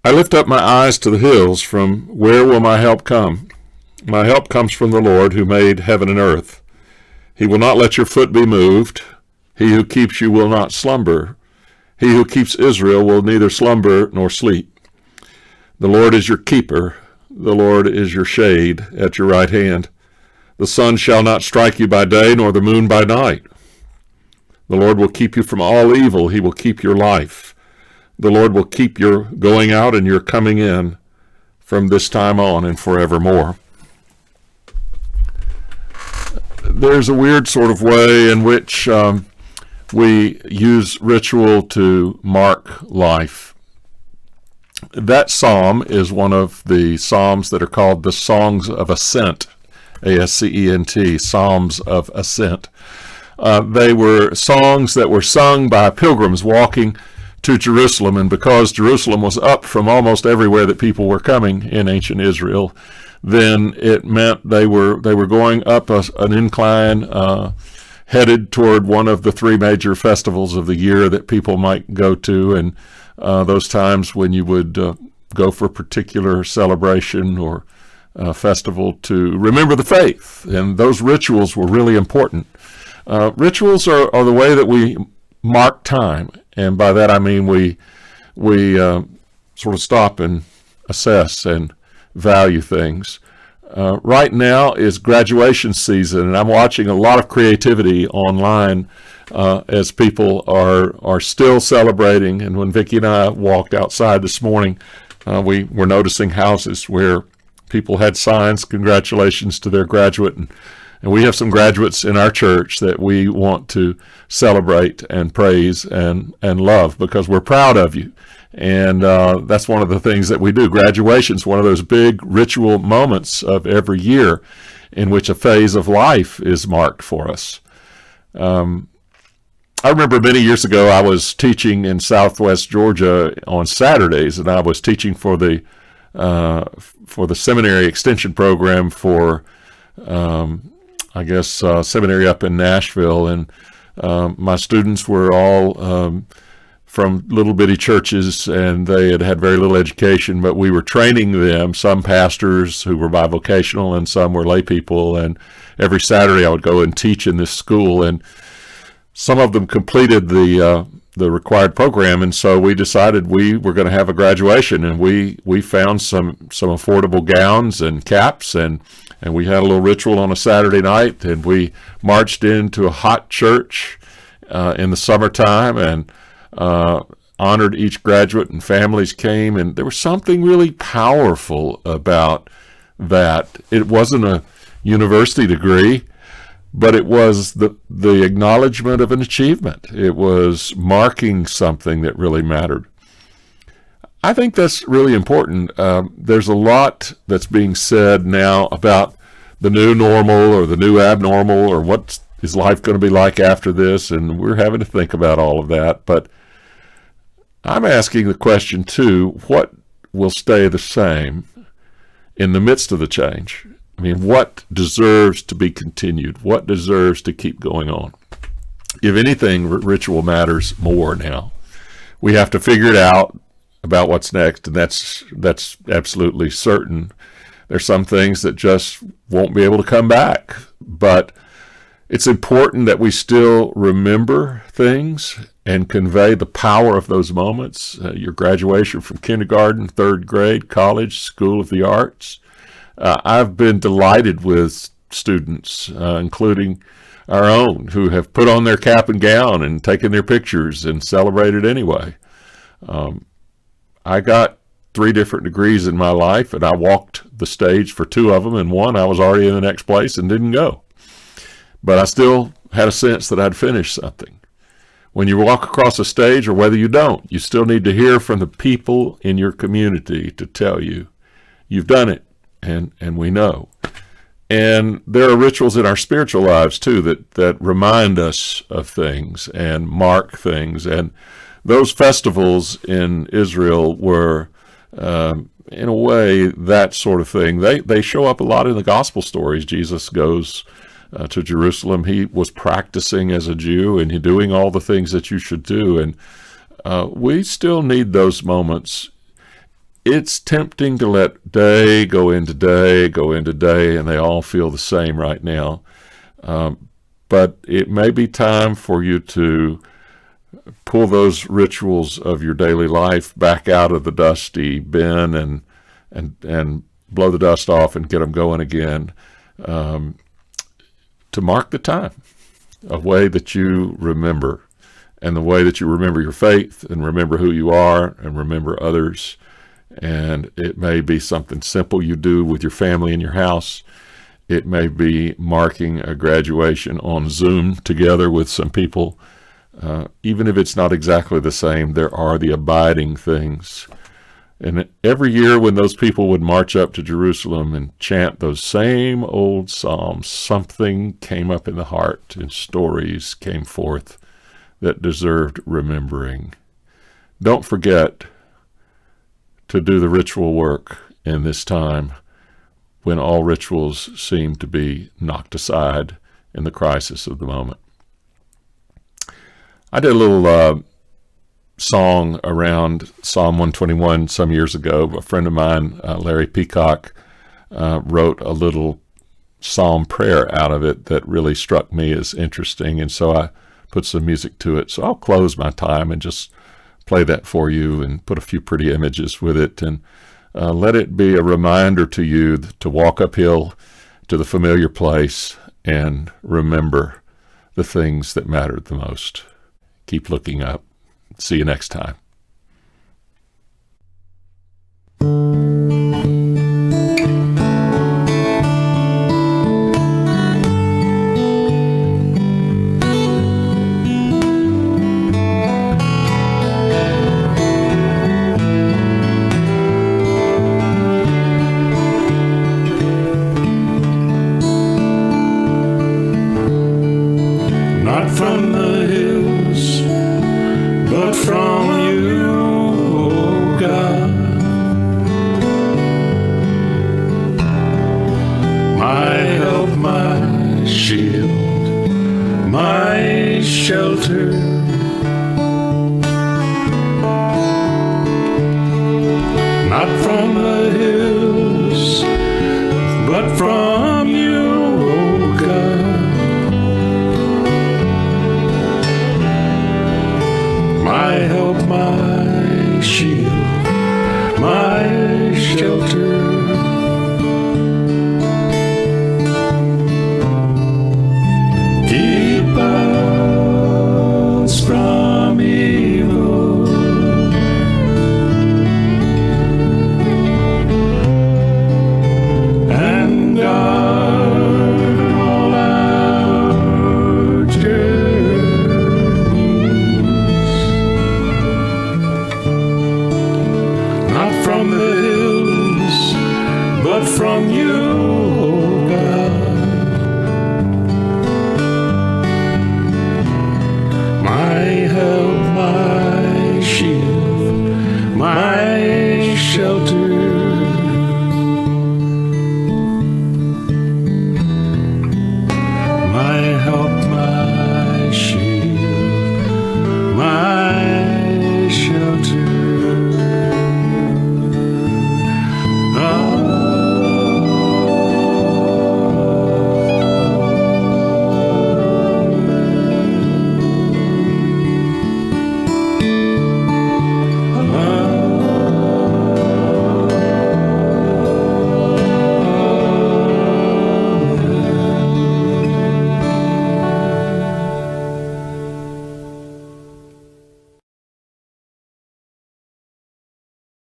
I lift up my eyes to the hills. From where will my help come? My help comes from the Lord who made heaven and earth. He will not let your foot be moved. He who keeps you will not slumber. He who keeps Israel will neither slumber nor sleep. The Lord is your keeper. The Lord is your shade at your right hand. The sun shall not strike you by day, nor the moon by night. The Lord will keep you from all evil. He will keep your life. The Lord will keep your going out and your coming in from this time on and forevermore. There's a weird sort of way in which we use ritual to mark life. That psalm is one of the psalms that are called the Songs of Ascent, A-S-C-E-N-T, Psalms of Ascent. They were songs that were sung by pilgrims walking to Jerusalem, and because Jerusalem was up from almost everywhere that people were coming in ancient Israel, then it meant they were going up an incline headed toward one of the three major festivals of the year that people might go to, and those times when you would go for a particular celebration or festival to remember the faith. And those rituals were really important. Rituals are the way that we mark time, and by that I mean we sort of stop and assess and value things. Right now is graduation season, and I'm watching a lot of creativity online as people are still celebrating. And when Vicki and I walked outside this morning, we were noticing houses where people had signs, congratulations to their graduate, and we have some graduates in our church that we want to celebrate and praise and love because we're proud of you. And that's one of the things that we do. Graduation is one of those big ritual moments of every year in which a phase of life is marked for us. I remember many years ago I was teaching in Southwest Georgia on Saturdays, and I was teaching for the seminary extension program for seminary up in Nashville, and my students were all from little bitty churches, and they had very little education, but we were training them, some pastors who were bivocational and some were lay people, and every Saturday I would go and teach in this school, and some of them completed the required program, and so we decided we were going to have a graduation, and we found some affordable gowns and caps, and we had a little ritual on a Saturday night, and we marched into a hot church in the summertime and honored each graduate, and families came, and there was something really powerful about that. It wasn't a university degree, but it was the acknowledgement of an achievement. It was marking something that really mattered. I think that's really important. There's a lot that's being said now about the new normal or the new abnormal, or what is life going to be like after this, and we're having to think about all of that. But I'm asking the question too, what will stay the same in the midst of the change? I mean, what deserves to be continued? What deserves to keep going on? If anything, ritual matters more now. We have to figure it out about what's next, and that's absolutely certain. There's some things that just won't be able to come back, but it's important that we still remember things and convey the power of those moments. Your graduation from kindergarten, third grade, college, School of the Arts. I've been delighted with students, including our own, who have put on their cap and gown and taken their pictures and celebrated anyway. I got 3 different degrees in my life, and I walked the stage for 2 of them, and one I was already in the next place and didn't go. But I still had a sense that I'd finished something. When you walk across a stage, or whether you don't, you still need to hear from the people in your community to tell you you've done it, and we know. And there are rituals in our spiritual lives too that remind us of things and mark things. And those festivals in Israel were, in a way, that sort of thing. They show up a lot in the gospel stories. Jesus goes to Jerusalem. He was practicing as a Jew and doing all the things that you should do. And we still need those moments. it's tempting to let day go into day, go into day, and they all feel the same right now. But it may be time for you to pull those rituals of your daily life back out of the dusty bin and blow the dust off and get them going again, to mark the time, a way that you remember, and the way that you remember your faith and remember who you are and remember others. And it may be something simple you do with your family in your house. It may be marking a graduation on Zoom together with some people. Even if it's not exactly the same, there are the abiding things. And every year when those people would march up to Jerusalem and chant those same old psalms, something came up in the heart and stories came forth that deserved remembering. Don't forget to do the ritual work in this time when all rituals seem to be knocked aside in the crisis of the moment. I did a little song around Psalm 121 some years ago. A friend of mine, Larry Peacock, wrote a little psalm prayer out of it that really struck me as interesting, and so I put some music to it. So I'll close my time and just play that for you and put a few pretty images with it, and let it be a reminder to you to walk uphill to the familiar place and remember the things that mattered the most. Keep looking up. See you next time. Not from the hills, but from you, oh God. My help, my shield, my shelter. Not from the hills, but from